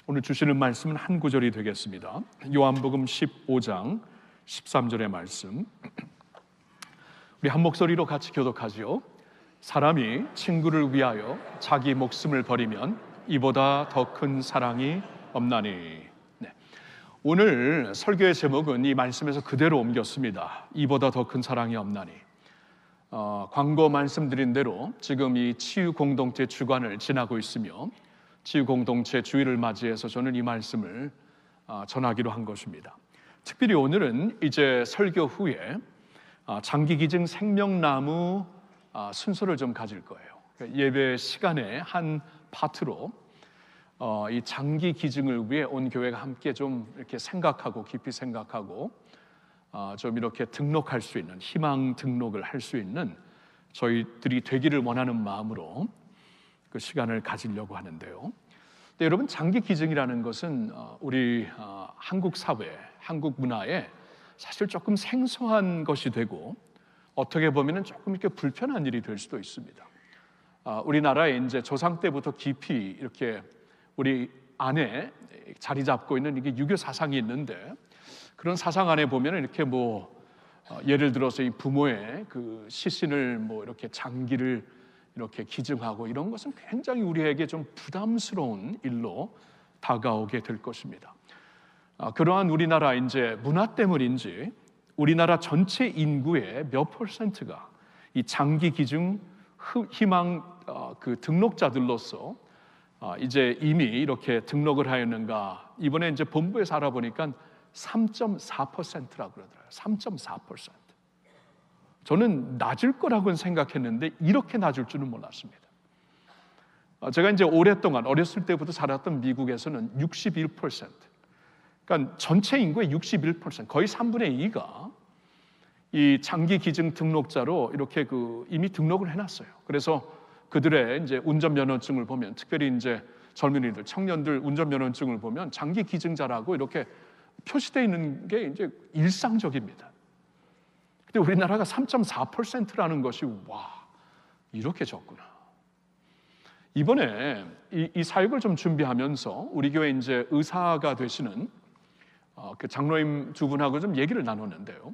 오늘 주시는 말씀은 한 구절이 되겠습니다. 요한복음 15장 13절의 말씀, 우리 한 목소리로 같이 교독하지요. 사람이 친구를 위하여 자기 목숨을 버리면 이보다 더 큰 사랑이 없나니. 오늘 설교의 제목은 이 말씀에서 그대로 옮겼습니다. 이보다 더 큰 사랑이 없나니. 광고 말씀드린 대로 지금 이 치유 공동체 주간을 지나고 있으며 치유 공동체 주일을 맞이해서 저는 이 말씀을 전하기로 한 것입니다. 특별히 오늘은 이제 설교 후에 장기기증 생명나무 순서를 좀 가질 거예요. 예배 시간의 한 파트로 이 장기 기증을 위해 온 교회가 함께 좀 이렇게 생각하고 깊이 생각하고 좀 이렇게 등록할 수 있는, 희망 등록을 할 수 있는 저희들이 되기를 원하는 마음으로 그 시간을 가지려고 하는데요. 근데 여러분, 장기 기증이라는 것은 우리 한국 사회, 한국 문화에 사실 조금 생소한 것이 되고 어떻게 보면은 조금 이렇게 불편한 일이 될 수도 있습니다. 우리나라에 이제 조상 때부터 깊이 이렇게 우리 안에 자리 잡고 있는 이게 유교 사상이 있는데, 그런 사상 안에 보면 이렇게 예를 들어서 이 부모의 그 시신을 이렇게 장기를 이렇게 기증하고 이런 것은 굉장히 우리에게 좀 부담스러운 일로 다가오게 될 것입니다. 그러한 우리나라 이제 문화 때문인지 우리나라 전체 인구의 몇 %가 이 장기 기증 희망 그 등록자들로서 이제 이미 이렇게 등록을 하였는가? 이번에 이제 본부에서 알아보니까 3.4%라고 그러더라고요. 3.4%. 저는 낮을 거라고는 생각했는데 이렇게 낮을 줄은 몰랐습니다. 제가 이제 오랫동안 어렸을 때부터 살았던 미국에서는 61%. 그러니까 전체 인구의 61%, 거의 3분의 2가 이 장기 기증 등록자로 이렇게 이미 등록을 해놨어요. 그래서 그들의 이제 운전면허증을 보면, 특별히 이제 젊은이들, 청년들 운전면허증을 보면 장기 기증자라고 이렇게 표시되어 있는 게 이제 일상적입니다. 근데 우리나라가 3.4%라는 것이 이렇게 적구나. 이번에 이 사역을 좀 준비하면서 우리 교회 이제 의사가 되시는 그 장로님 두 분하고 좀 얘기를 나눴는데요.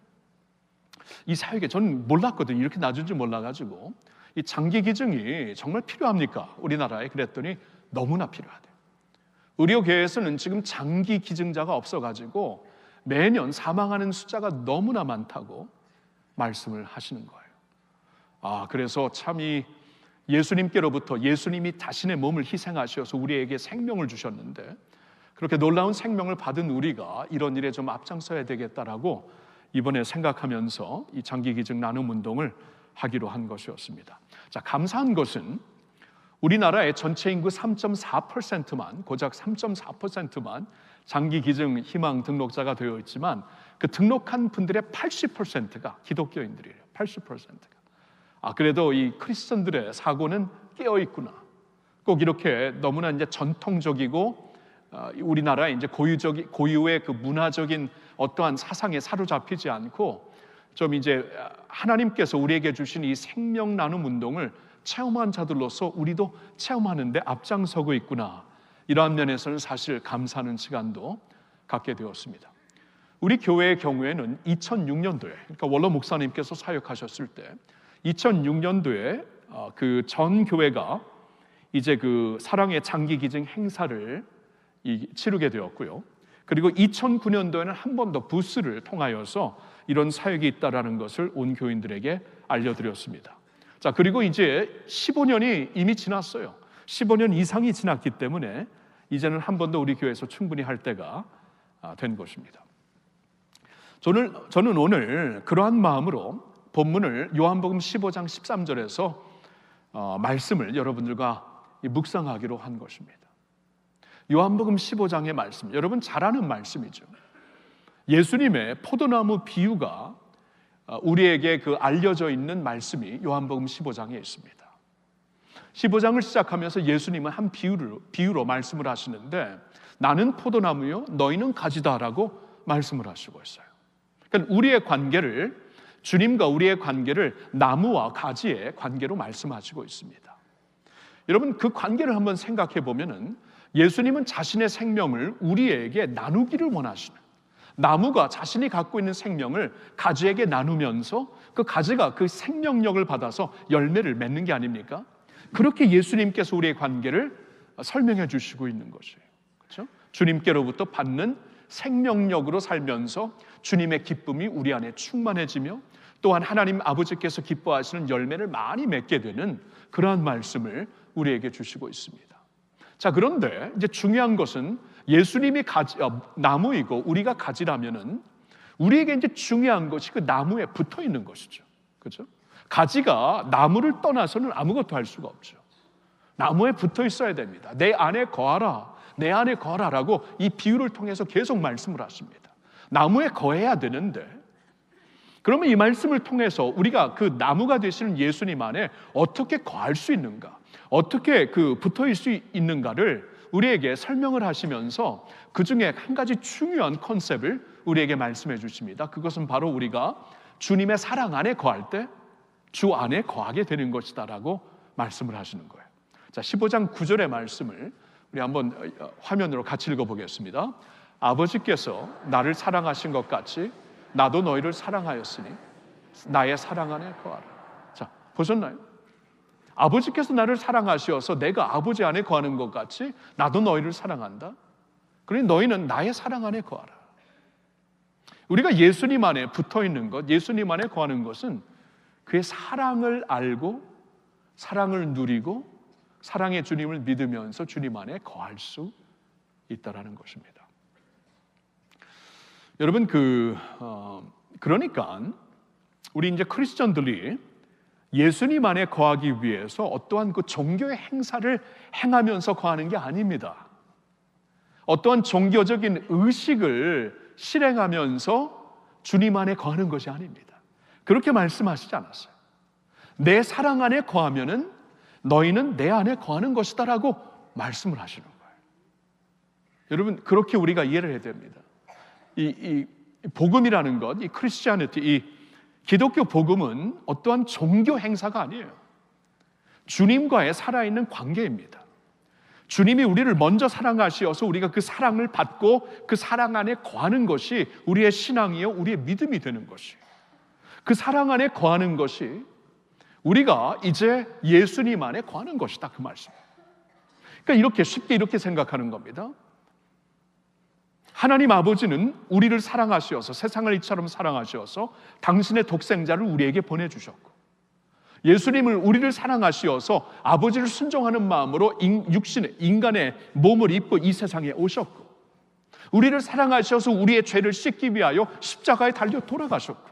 이 사역에 저는 몰랐거든요. 이렇게 낮은 줄 몰라가지고 이 장기 기증이 정말 필요합니까? 우리나라에. 그랬더니 너무나 필요하대요. 의료계에서는 지금 장기 기증자가 없어가지고 매년 사망하는 숫자가 너무나 많다고 말씀을 하시는 거예요. 그래서 참 이 예수님께로부터, 예수님이 자신의 몸을 희생하셔서 우리에게 생명을 주셨는데 그렇게 놀라운 생명을 받은 우리가 이런 일에 좀 앞장서야 되겠다라고 이번에 생각하면서 이 장기 기증 나눔 운동을 하기로 한 것이었습니다. 자, 감사한 것은 우리나라의 전체 인구 3.4%만, 고작 3.4%만 장기 기증 희망 등록자가 되어 있지만 그 등록한 분들의 80%가 기독교인들이에요. 80%가. 그래도 이 크리스천들의 사고는 깨어 있구나. 꼭 이렇게 너무나 이제 전통적이고 우리나라의 이제 고유의 그 문화적인 어떠한 사상에 사로잡히지 않고 좀 이제 하나님께서 우리에게 주신 이 생명 나눔 운동을 체험한 자들로서 우리도 체험하는데 앞장서고 있구나. 이러한 면에서는 사실 감사하는 시간도 갖게 되었습니다. 우리 교회의 경우에는 2006년도에, 그러니까 원로 목사님께서 사역하셨을 때 2006년도에 그 전 교회가 이제 그 사랑의 장기 기증 행사를 치르게 되었고요. 그리고 2009년도에는 한 번 더 부스를 통하여서 이런 사역이 있다라는 것을 온 교인들에게 알려드렸습니다. 자, 그리고 이제 15년이 이미 지났어요. 15년 이상이 지났기 때문에 이제는 한 번 더 우리 교회에서 충분히 할 때가 된 것입니다. 저는 오늘 그러한 마음으로 본문을 요한복음 15장 13절에서 말씀을 여러분들과 묵상하기로 한 것입니다. 요한복음 15장의 말씀, 여러분 잘 아는 말씀이죠. 예수님의 포도나무 비유가 우리에게 알려져 있는 말씀이 요한복음 15장에 있습니다. 15장을 시작하면서 예수님은 한 비유로 말씀을 하시는데, 나는 포도나무요 너희는 가지다라고 말씀을 하시고 있어요. 그러니까 우리의 관계를, 주님과 우리의 관계를 나무와 가지의 관계로 말씀하시고 있습니다. 여러분, 그 관계를 한번 생각해 보면은 예수님은 자신의 생명을 우리에게 나누기를 원하시는, 나무가 자신이 갖고 있는 생명을 가지에게 나누면서 그 가지가 그 생명력을 받아서 열매를 맺는 게 아닙니까? 그렇게 예수님께서 우리의 관계를 설명해 주시고 있는 것이에요. 그렇죠? 주님께로부터 받는 생명력으로 살면서 주님의 기쁨이 우리 안에 충만해지며 또한 하나님 아버지께서 기뻐하시는 열매를 많이 맺게 되는 그러한 말씀을 우리에게 주시고 있습니다. 자, 그런데 이제 중요한 것은 예수님이 나무이고 우리가 가지라면은 우리에게 이제 중요한 것이 그 나무에 붙어 있는 것이죠. 그렇죠? 가지가 나무를 떠나서는 아무것도 할 수가 없죠. 나무에 붙어 있어야 됩니다. 내 안에 거하라, 내 안에 거하라라고 이 비유를 통해서 계속 말씀을 하십니다. 나무에 거해야 되는데, 그러면 이 말씀을 통해서 우리가 그 나무가 되시는 예수님 안에 어떻게 거할 수 있는가, 어떻게 붙어 있을 수 있는가를 우리에게 설명을 하시면서 그 중에 한 가지 중요한 컨셉을 우리에게 말씀해 주십니다. 그것은 바로 우리가 주님의 사랑 안에 거할 때 주 안에 거하게 되는 것이다라고 말씀을 하시는 거예요. 자, 15장 9절의 말씀을 우리 한번 화면으로 같이 읽어보겠습니다. 아버지께서 나를 사랑하신 것 같이 나도 너희를 사랑하였으니 나의 사랑 안에 거하라. 자, 보셨나요? 아버지께서 나를 사랑하셔서 내가 아버지 안에 거하는 것 같이 나도 너희를 사랑한다. 그러니 너희는 나의 사랑 안에 거하라. 우리가 예수님 안에 붙어 있는 것, 예수님 안에 거하는 것은 그의 사랑을 알고 사랑을 누리고 사랑의 주님을 믿으면서 주님 안에 거할 수 있다라는 것입니다. 여러분, 그러니까 우리 이제 크리스천들이 예수님 안에 거하기 위해서 어떠한 그 종교의 행사를 행하면서 거하는 게 아닙니다. 어떠한 종교적인 의식을 실행하면서 주님 안에 거하는 것이 아닙니다. 그렇게 말씀하시지 않았어요. 내 사랑 안에 거하면은 너희는 내 안에 거하는 것이다라고 말씀을 하시는 거예요. 여러분, 그렇게 우리가 이해를 해야 됩니다. 이 복음이라는 것, 이 크리스티아니티, 이 기독교 복음은 어떠한 종교 행사가 아니에요. 주님과의 살아있는 관계입니다. 주님이 우리를 먼저 사랑하시어서 우리가 그 사랑을 받고 그 사랑 안에 거하는 것이 우리의 신앙이요, 우리의 믿음이 되는 것이에요. 그 사랑 안에 거하는 것이 우리가 이제 예수님 안에 거하는 것이다, 그 말씀. 그러니까 이렇게 쉽게 이렇게 생각하는 겁니다. 하나님 아버지는 우리를 사랑하시어서, 세상을 이처럼 사랑하시어서 당신의 독생자를 우리에게 보내주셨고, 예수님을 우리를 사랑하시어서 아버지를 순종하는 마음으로 인간의 몸을 입고 이 세상에 오셨고, 우리를 사랑하셔서 우리의 죄를 씻기 위하여 십자가에 달려 돌아가셨고,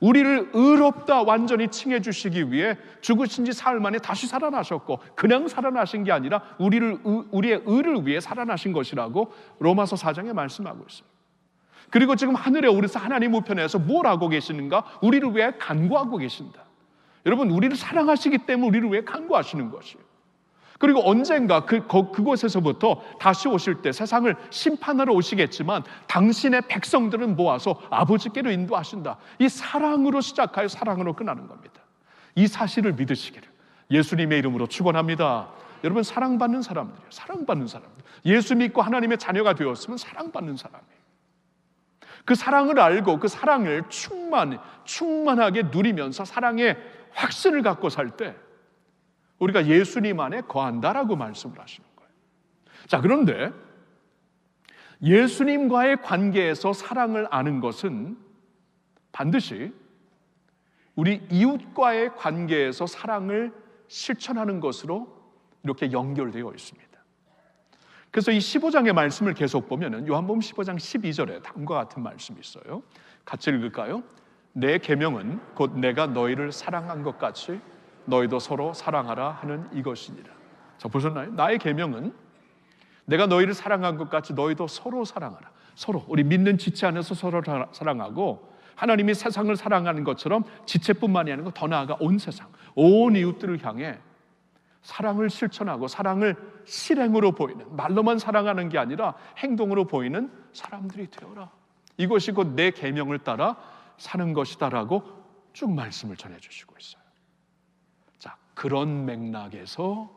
우리를 의롭다 완전히 칭해 주시기 위해 죽으신 지 사흘 만에 다시 살아나셨고, 그냥 살아나신 게 아니라 우리의 의를 위해 살아나신 것이라고 로마서 4장에 말씀하고 있어요. 그리고 지금 하늘에 오르사 하나님 우편에서 뭘 하고 계시는가? 우리를 위해 간구하고 계신다. 여러분, 우리를 사랑하시기 때문에 우리를 위해 간구하시는 것이에요. 그리고 언젠가 그곳에서부터 다시 오실 때 세상을 심판하러 오시겠지만 당신의 백성들은 모아서 아버지께로 인도하신다. 이 사랑으로 시작하여 사랑으로 끝나는 겁니다. 이 사실을 믿으시기를 예수님의 이름으로 축원합니다. 여러분, 사랑받는 사람들이에요. 사랑받는 사람들. 예수 믿고 하나님의 자녀가 되었으면 사랑받는 사람이에요. 그 사랑을 알고 그 사랑을 충만하게 누리면서 사랑의 확신을 갖고 살 때 우리가 예수님 안에 거한다라고 말씀을 하시는 거예요. 자, 그런데 예수님과의 관계에서 사랑을 아는 것은 반드시 우리 이웃과의 관계에서 사랑을 실천하는 것으로 이렇게 연결되어 있습니다. 그래서 이 15장의 말씀을 계속 보면은 요한복음 15장 12절에 다음과 같은 말씀이 있어요. 같이 읽을까요? 내 계명은 곧 내가 너희를 사랑한 것 같이 너희도 서로 사랑하라 하는 이것이니라. 자, 보셨나요? 나의 계명은 내가 너희를 사랑한 것 같이 너희도 서로 사랑하라. 서로, 우리 믿는 지체 안에서 서로 사랑하고, 하나님이 세상을 사랑하는 것처럼 지체뿐만이 아니고 더 나아가 온 세상, 온 이웃들을 향해 사랑을 실천하고 사랑을 실행으로 보이는, 말로만 사랑하는 게 아니라 행동으로 보이는 사람들이 되어라. 이것이 곧 내 계명을 따라 사는 것이다라고 쭉 말씀을 전해주시고 있어요. 자, 그런 맥락에서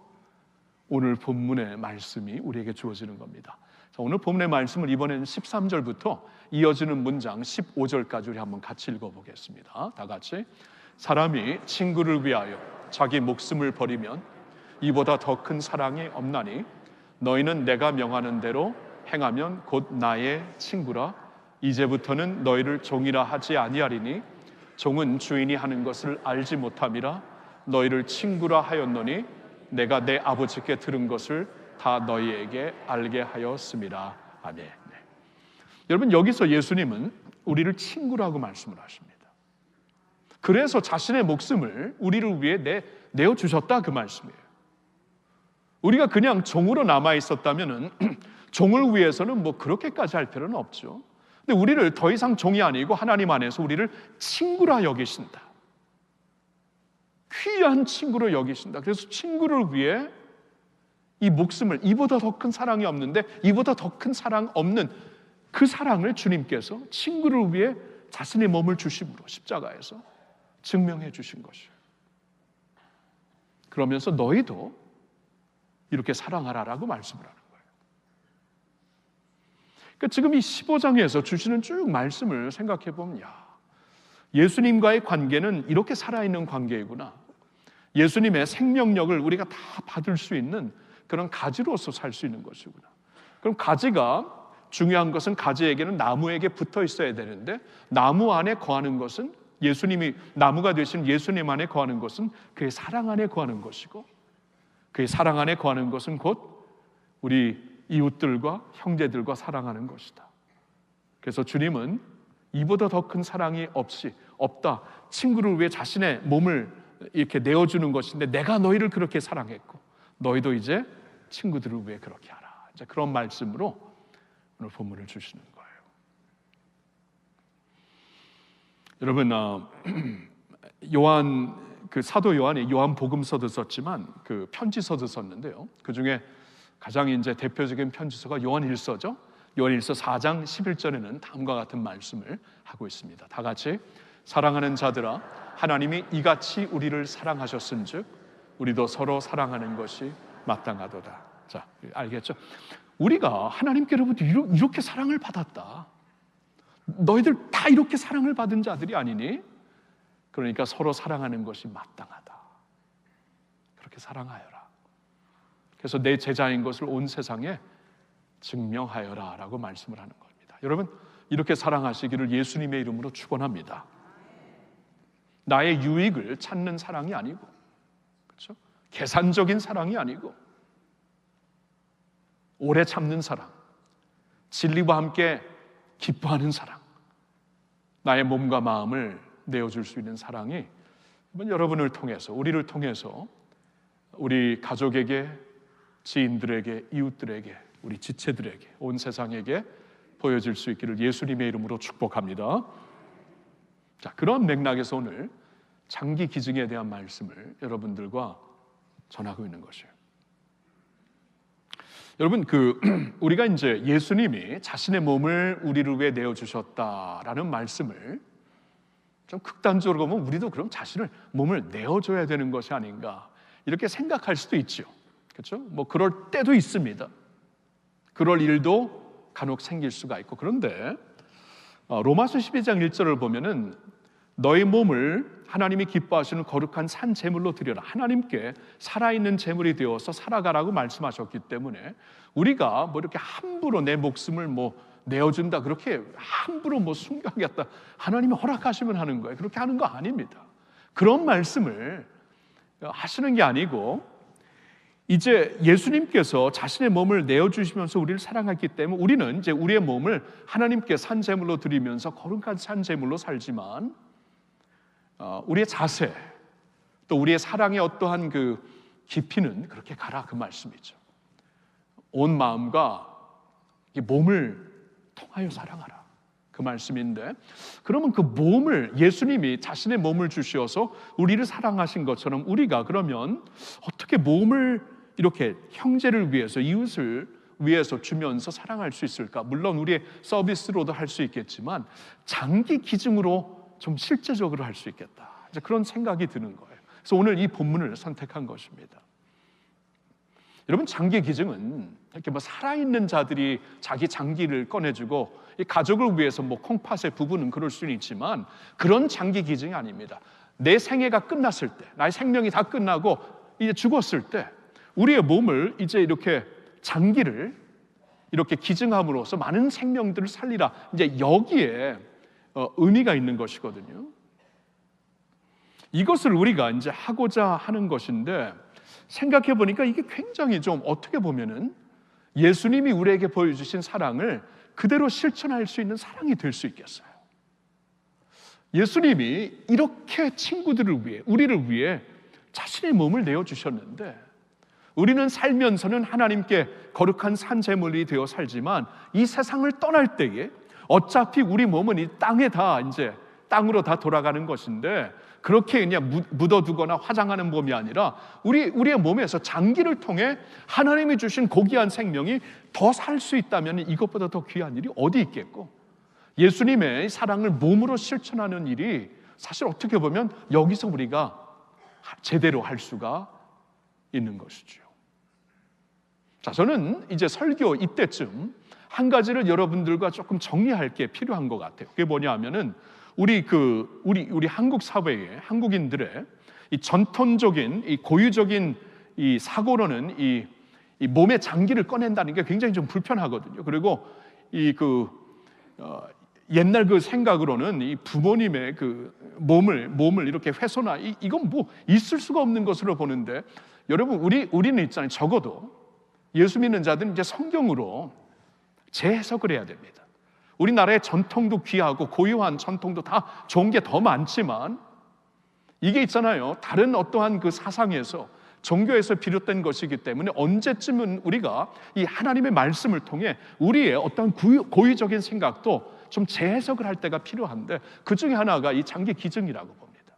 오늘 본문의 말씀이 우리에게 주어지는 겁니다. 자, 오늘 본문의 말씀을 이번에는 13절부터 이어지는 문장 15절까지 우리 한번 같이 읽어보겠습니다. 다 같이. 사람이 친구를 위하여 자기 목숨을 버리면 이보다 더 큰 사랑이 없나니 너희는 내가 명하는 대로 행하면 곧 나의 친구라. 이제부터는 너희를 종이라 하지 아니하리니 종은 주인이 하는 것을 알지 못함이라. 너희를 친구라 하였노니 내가 내 아버지께 들은 것을 다 너희에게 알게 하였습니다. 아멘. 네. 여러분, 여기서 예수님은 우리를 친구라고 말씀을 하십니다. 그래서 자신의 목숨을 우리를 위해 내어주셨다, 그 말씀이에요. 우리가 그냥 종으로 남아 있었다면 종을 위해서는 뭐 그렇게까지 할 필요는 없죠. 근데 우리를 더 이상 종이 아니고 하나님 안에서 우리를 친구라 여기신다. 귀한 친구로 여기신다. 그래서 친구를 위해 이 목숨을, 이보다 더 큰 사랑이 없는데 이보다 더 큰 사랑 없는 그 사랑을 주님께서 친구를 위해 자신의 몸을 주심으로 십자가에서 증명해 주신 것이에요. 그러면서 너희도 이렇게 사랑하라라고 말씀을 하는 거예요. 그러니까 지금 이 15장에서 주시는 쭉 말씀을 생각해 보면, 예수님과의 관계는 이렇게 살아있는 관계이구나. 예수님의 생명력을 우리가 다 받을 수 있는 그런 가지로서 살 수 있는 것이구나. 그럼 가지가 중요한 것은 가지에게는 나무에게 붙어 있어야 되는데, 나무 안에 거하는 것은, 예수님이 나무가 되신 예수님 안에 거하는 것은 그의 사랑 안에 거하는 것이고, 그의 사랑 안에 거하는 것은 곧 우리 이웃들과 형제들과 사랑하는 것이다. 그래서 주님은 이보다 더 큰 사랑이 없다. 친구를 위해 자신의 몸을 이렇게 내어주는 것인데 내가 너희를 그렇게 사랑했고 너희도 이제 친구들을 위해 그렇게 하라. 이제 그런 말씀으로 오늘 본문을 주시는 거예요. 여러분, 사도 요한이 요한복음서도 썼지만 그 편지서도 썼는데요. 그 중에 가장 이제 대표적인 편지서가 요한일서죠. 요한일서 4장 11절에는 다음과 같은 말씀을 하고 있습니다. 다 같이. 사랑하는 자들아, 하나님이 이같이 우리를 사랑하셨은즉 우리도 서로 사랑하는 것이 마땅하도다. 자, 알겠죠? 우리가 하나님께로부터 이렇게 사랑을 받았다. 너희들 다 이렇게 사랑을 받은 자들이 아니니? 그러니까 서로 사랑하는 것이 마땅하다. 그렇게 사랑하여라. 그래서 내 제자인 것을 온 세상에 증명하여라 라고 말씀을 하는 겁니다. 여러분, 이렇게 사랑하시기를 예수님의 이름으로 축원합니다. 나의 유익을 찾는 사랑이 아니고, 그렇죠? 계산적인 사랑이 아니고, 오래 참는 사랑, 진리와 함께 기뻐하는 사랑, 나의 몸과 마음을 내어줄 수 있는 사랑이 여러분을 통해서, 우리를 통해서 우리 가족에게, 지인들에게, 이웃들에게, 우리 지체들에게, 온 세상에게 보여질 수 있기를 예수님의 이름으로 축복합니다. 자, 그런 맥락에서 오늘 장기 기증에 대한 말씀을 여러분들과 전하고 있는 것이에요. 여러분, 우리가 이제 예수님이 자신의 몸을 우리를 위해 내어주셨다라는 말씀을 좀 극단적으로 보면 우리도 그럼 자신을 몸을 내어줘야 되는 것이 아닌가 이렇게 생각할 수도 있죠. 그렇죠? 뭐 그럴 때도 있습니다. 그럴 일도 간혹 생길 수가 있고, 그런데 로마서 12장 1절을 보면은 너희 몸을 하나님이 기뻐하시는 거룩한 산 제물로 드려라. 하나님께 살아있는 제물이 되어서 살아가라고 말씀하셨기 때문에 우리가 뭐 이렇게 함부로 내 목숨을 뭐 내어준다, 그렇게 함부로 뭐 숨겨야겠다, 하나님이 허락하시면 하는 거예요. 그렇게 하는 거 아닙니다. 그런 말씀을 하시는 게 아니고, 이제 예수님께서 자신의 몸을 내어주시면서 우리를 사랑했기 때문에 우리는 이제 우리의 몸을 하나님께 산제물로 드리면서 거룩한 산제물로 살지만, 우리의 자세, 또 우리의 사랑의 어떠한 그 깊이는 그렇게 가라, 그 말씀이죠. 온 마음과 몸을 통하여 사랑하라, 그 말씀인데, 그러면 그 몸을, 예수님이 자신의 몸을 주셔서 우리를 사랑하신 것처럼 우리가 그러면 어떻게 몸을 이렇게 형제를 위해서, 이웃을 위해서 주면서 사랑할 수 있을까? 물론 우리의 서비스로도 할 수 있겠지만 장기 기증으로 좀 실제적으로 할 수 있겠다, 이제 그런 생각이 드는 거예요. 그래서 오늘 이 본문을 선택한 것입니다. 여러분, 장기 기증은 이렇게 뭐 살아있는 자들이 자기 장기를 꺼내주고 이 가족을 위해서 뭐 콩팥의 부부는 그럴 수는 있지만 그런 장기 기증이 아닙니다. 내 생애가 끝났을 때, 나의 생명이 다 끝나고 이제 죽었을 때 우리의 몸을 이제 이렇게 장기를 이렇게 기증함으로써 많은 생명들을 살리라, 이제 여기에 의미가 있는 것이거든요. 이것을 우리가 이제 하고자 하는 것인데, 생각해 보니까 이게 굉장히 좀 어떻게 보면은 예수님이 우리에게 보여주신 사랑을 그대로 실천할 수 있는 사랑이 될 수 있겠어요. 예수님이 이렇게 친구들을 위해, 우리를 위해 자신의 몸을 내어주셨는데, 우리는 살면서는 하나님께 거룩한 산제물이 되어 살지만 이 세상을 떠날 때에 어차피 우리 몸은 이 땅에 다 이제 땅으로 다 돌아가는 것인데, 그렇게 그냥 묻어두거나 화장하는 몸이 아니라 우리의 몸에서 장기를 통해 하나님이 주신 고귀한 생명이 더 살 수 있다면 이것보다 더 귀한 일이 어디 있겠고, 예수님의 사랑을 몸으로 실천하는 일이 사실 어떻게 보면 여기서 우리가 제대로 할 수가 있는 것이죠. 자, 저는 이제 설교 이때쯤 한 가지를 여러분들과 조금 정리할 게 필요한 것 같아요. 그게 뭐냐 하면은 우리 한국 사회의 한국인들의 이 전통적인 이 고유적인 이 사고로는 이 몸의 장기를 꺼낸다는 게 굉장히 좀 불편하거든요. 그리고 옛날 그 생각으로는 이 부모님의 그 몸을 이렇게 훼손하, 이건 뭐 있을 수가 없는 것으로 보는데, 여러분 우리는 있잖아요. 적어도 예수 믿는 자들은 이제 성경으로 재해석을 해야 됩니다. 우리나라의 전통도 귀하고 고유한 전통도 다 좋은 게 더 많지만, 이게 있잖아요. 다른 어떠한 그 사상에서, 종교에서 비롯된 것이기 때문에 언제쯤은 우리가 이 하나님의 말씀을 통해 우리의 어떤 고유적인 생각도 좀 재해석을 할 때가 필요한데, 그 중에 하나가 이 장기 기증이라고 봅니다.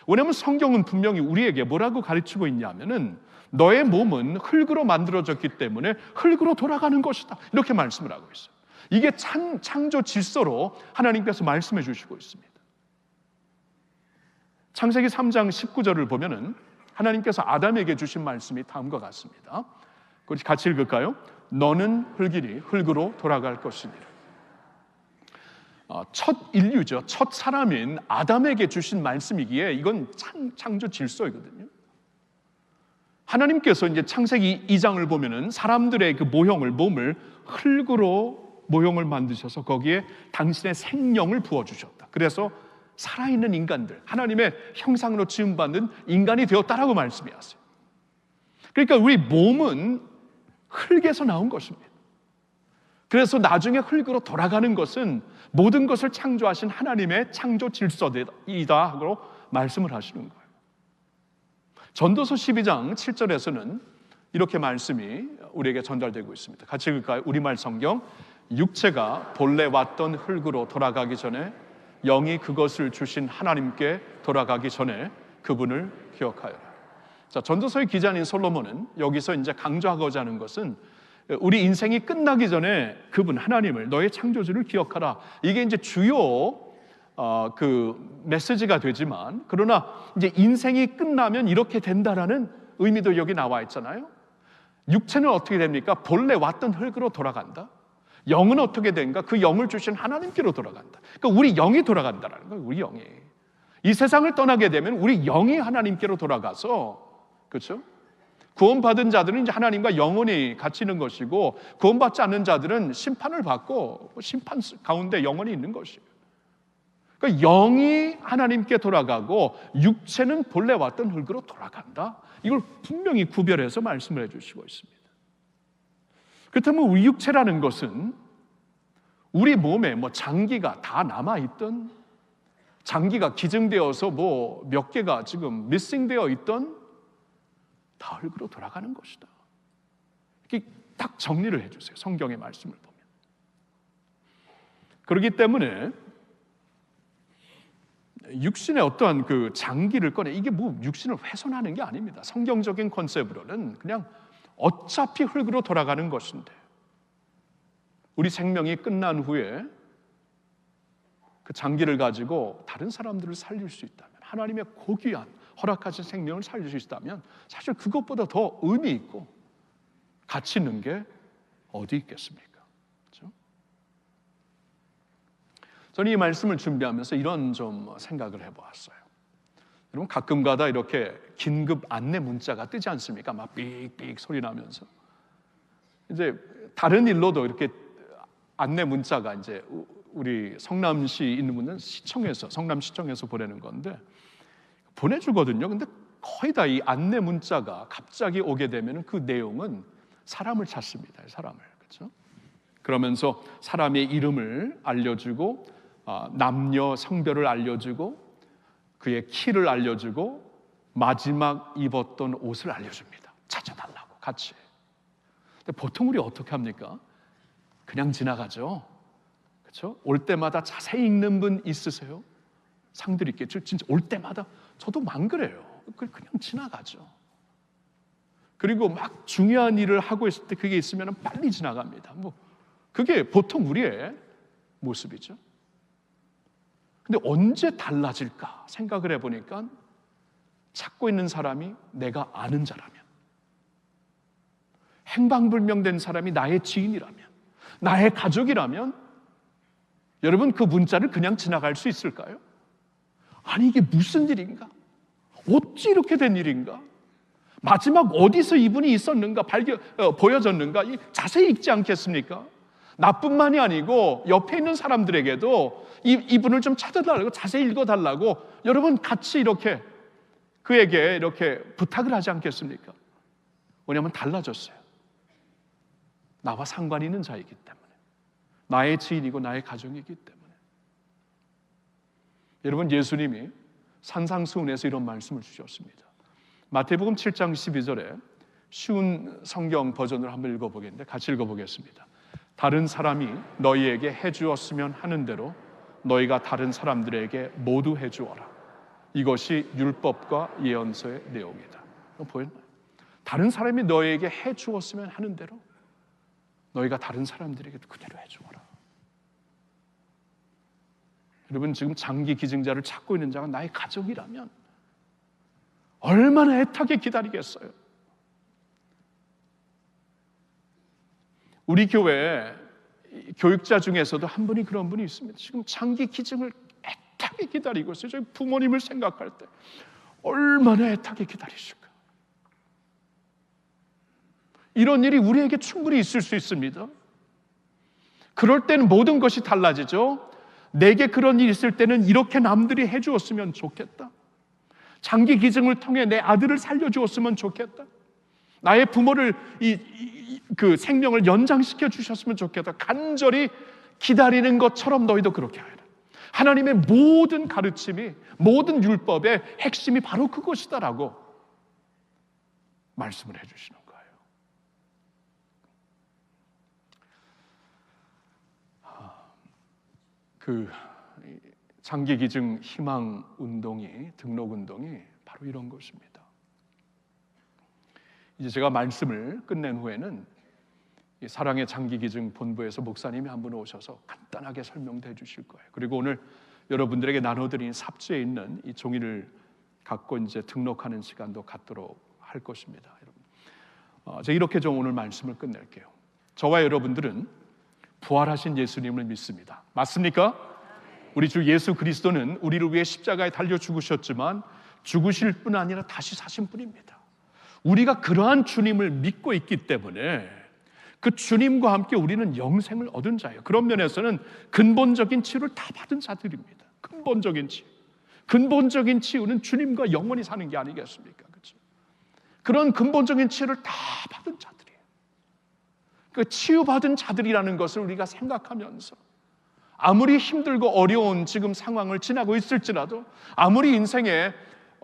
왜냐하면 성경은 분명히 우리에게 뭐라고 가르치고 있냐면은 너의 몸은 흙으로 만들어졌기 때문에 흙으로 돌아가는 것이다, 이렇게 말씀을 하고 있어요. 이게 창조 질서로 하나님께서 말씀해 주시고 있습니다. 창세기 3장 19절을 보면은 하나님께서 아담에게 주신 말씀이 다음과 같습니다. 같이 읽을까요? 너는 흙이니 흙으로 돌아갈 것이니라. 첫 인류죠. 첫 사람인 아담에게 주신 말씀이기에 이건 창조 질서이거든요. 하나님께서 이제 창세기 2장을 보면은 사람들의 그 몸을 흙으로 모형을 만드셔서 거기에 당신의 생명을 부어주셨다. 그래서 살아있는 인간들, 하나님의 형상으로 지음받는 인간이 되었다라고 말씀하세요. 그러니까 우리 몸은 흙에서 나온 것입니다. 그래서 나중에 흙으로 돌아가는 것은 모든 것을 창조하신 하나님의 창조 질서이다 하고 말씀을 하시는 거예요. 전도서 12장 7절에서는 이렇게 말씀이 우리에게 전달되고 있습니다. 같이 읽을까요? 우리말 성경. 육체가 본래 왔던 흙으로 돌아가기 전에 영이 그것을 주신 하나님께 돌아가기 전에 그분을 기억하여라. 자, 전도서의 기자인 솔로몬은 여기서 이제 강조하고자 하는 것은 우리 인생이 끝나기 전에 그분 하나님을, 너의 창조주를 기억하라. 이게 이제 주요 그 메시지가 되지만, 그러나 이제 인생이 끝나면 이렇게 된다라는 의미도 여기 나와 있잖아요. 육체는 어떻게 됩니까? 본래 왔던 흙으로 돌아간다. 영은 어떻게 된가? 그 영을 주신 하나님께로 돌아간다. 그러니까 우리 영이 돌아간다라는 거예요. 우리 영이. 이 세상을 떠나게 되면 우리 영이 하나님께로 돌아가서, 그렇죠? 구원받은 자들은 이제 하나님과 영원히 같이 있는 것이고, 구원받지 않는 자들은 심판을 받고 심판 가운데 영원히 있는 것이에요. 그러니까 영이 하나님께 돌아가고 육체는 본래 왔던 흙으로 돌아간다. 이걸 분명히 구별해서 말씀을 해주시고 있습니다. 그렇다면 우리 육체라는 것은 우리 몸에 뭐 장기가 다 남아있던, 장기가 기증되어서 뭐 몇 개가 지금 미싱되어 있던, 다 흙으로 돌아가는 것이다. 이렇게 딱 정리를 해주세요. 성경의 말씀을 보면. 그렇기 때문에 육신의 어떠한 그 장기를 꺼내, 이게 뭐 육신을 훼손하는 게 아닙니다. 성경적인 컨셉으로는 그냥 어차피 흙으로 돌아가는 것인데, 우리 생명이 끝난 후에 그 장기를 가지고 다른 사람들을 살릴 수 있다면, 하나님의 고귀한 허락하신 생명을 살릴 수 있다면 사실 그것보다 더 의미 있고 같이 있는 게 어디 있겠습니까? 그렇죠? 저는 이 말씀을 준비하면서 이런 좀 생각을 해보았어요. 여러분 가끔가다 이렇게 긴급 안내 문자가 뜨지 않습니까? 막 삑삑 소리 나면서 이제 다른 일로도 이렇게 안내 문자가 이제 우리 성남시 있는 분은 시청에서 성남시청에서 보내는 건데 보내주거든요. 근데 거의 다 이 안내 문자가 갑자기 오게 되면 그 내용은 사람을 찾습니다. 사람을. 그렇죠? 그러면서 사람의 이름을 알려주고 남녀 성별을 알려주고 그의 키를 알려주고 마지막 입었던 옷을 알려줍니다. 찾아달라고 같이. 근데 보통 우리 어떻게 합니까? 그냥 지나가죠. 그렇죠? 올 때마다 자세히 읽는 분 있으세요? 상들 있겠죠. 진짜 올 때마다 저도 안 그래요. 그냥 지나가죠. 그리고 막 중요한 일을 하고 있을 때 그게 있으면 빨리 지나갑니다. 그게 보통 우리의 모습이죠. 근데 언제 달라질까 생각을 해보니까 찾고 있는 사람이 내가 아는 자라면, 행방불명된 사람이 나의 지인이라면, 나의 가족이라면 여러분 그 문자를 그냥 지나갈 수 있을까요? 아니 이게 무슨 일인가? 어찌 이렇게 된 일인가? 마지막 어디서 이분이 있었는가 보여졌는가? 자세히 읽지 않겠습니까? 나뿐만이 아니고 옆에 있는 사람들에게도 이분을 좀 찾아달라고 자세히 읽어달라고 여러분 같이 이렇게 그에게 이렇게 부탁을 하지 않겠습니까? 왜냐하면 달라졌어요. 나와 상관 있는 자이기 때문에, 나의 지인이고 나의 가정이기 때문에. 여러분 예수님이 산상수훈에서 이런 말씀을 주셨습니다. 마태복음 7장 12절에 쉬운 성경 버전으로 한번 읽어보겠는데 같이 읽어보겠습니다. 다른 사람이 너희에게 해주었으면 하는 대로 너희가 다른 사람들에게 모두 해주어라. 이것이 율법과 예언서의 내용이다. 보였나요? 다른 사람이 너희에게 해주었으면 하는 대로 너희가 다른 사람들에게도 그대로 해주어라. 여러분 지금 장기 기증자를 찾고 있는 자가 나의 가족이라면 얼마나 애타게 기다리겠어요. 우리 교회 교육자 중에서도 한 분이 그런 분이 있습니다. 지금 장기 기증을 애타게 기다리고 있어요. 저희 부모님을 생각할 때 얼마나 애타게 기다리실까. 이런 일이 우리에게 충분히 있을 수 있습니다. 그럴 때는 모든 것이 달라지죠. 내게 그런 일이 있을 때는 이렇게 남들이 해주었으면 좋겠다. 장기 기증을 통해 내 아들을 살려주었으면 좋겠다. 나의 부모를 그 생명을 연장시켜 주셨으면 좋겠다. 간절히 기다리는 것처럼 너희도 그렇게 하라. 하나님의 모든 가르침이, 모든 율법의 핵심이 바로 그것이다라고 말씀을 해주시는 거예요. 그 장기 기증 희망 운동이, 등록 운동이 바로 이런 것입니다. 이제 제가 말씀을 끝낸 후에는 이 사랑의 장기 기증 본부에서 목사님이 한 분 오셔서 간단하게 설명해 주실 거예요. 그리고 오늘 여러분들에게 나눠드린 삽주에 있는 이 종이를 갖고 이제 등록하는 시간도 갖도록 할 것입니다. 여러분, 제가 이렇게 좀 오늘 말씀을 끝낼게요. 저와 여러분들은 부활하신 예수님을 믿습니다. 맞습니까? 우리 주 예수 그리스도는 우리를 위해 십자가에 달려 죽으셨지만 죽으실 뿐 아니라 다시 사신 분입니다. 우리가 그러한 주님을 믿고 있기 때문에 그 주님과 함께 우리는 영생을 얻은 자예요. 그런 면에서는 근본적인 치유를 다 받은 자들입니다. 근본적인 치유. 근본적인 치유는 주님과 영원히 사는 게 아니겠습니까? 그렇죠? 그런 근본적인 치유를 다 받은 자들이에요. 그 치유받은 자들이라는 것을 우리가 생각하면서 아무리 힘들고 어려운 지금 상황을 지나고 있을지라도, 아무리 인생에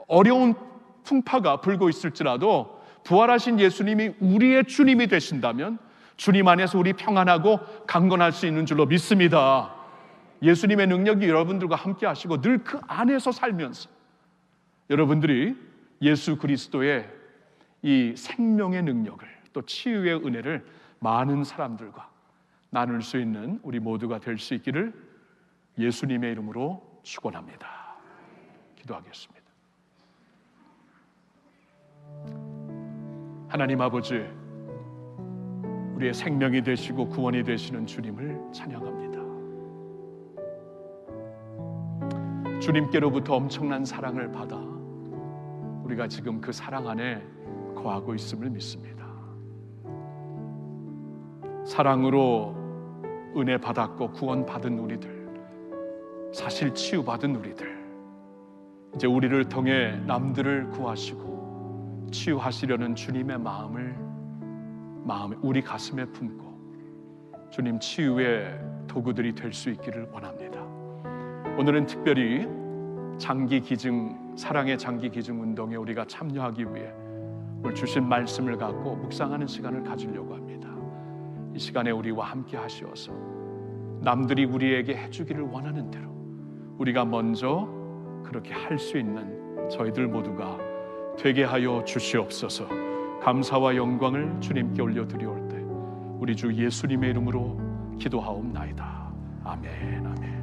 어려운 풍파가 불고 있을지라도 부활하신 예수님이 우리의 주님이 되신다면 주님 안에서 우리 평안하고 강건할 수 있는 줄로 믿습니다. 예수님의 능력이 여러분들과 함께 하시고 늘 그 안에서 살면서 여러분들이 예수 그리스도의 이 생명의 능력을, 또 치유의 은혜를 많은 사람들과 나눌 수 있는 우리 모두가 될 수 있기를 예수님의 이름으로 축원합니다. 기도하겠습니다. 하나님 아버지, 우리의 생명이 되시고 구원이 되시는 주님을 찬양합니다. 주님께로부터 엄청난 사랑을 받아 우리가 지금 그 사랑 안에 거하고 있음을 믿습니다. 사랑으로 은혜 받았고 구원 받은 우리들, 사실 치유받은 우리들, 이제 우리를 통해 남들을 구하시고 치유하시려는 주님의 마음에 우리 가슴에 품고 주님 치유의 도구들이 될 수 있기를 원합니다. 오늘은 특별히 사랑의 장기 기증 운동에 우리가 참여하기 위해 오늘 주신 말씀을 갖고 묵상하는 시간을 가지려고 합니다. 이 시간에 우리와 함께 하시어서 남들이 우리에게 해주기를 원하는 대로 우리가 먼저 그렇게 할 수 있는 저희들 모두가 되게 하여 주시옵소서. 감사와 영광을 주님께 올려드리올 때 우리 주 예수님의 이름으로 기도하옵나이다. 아멘, 아멘.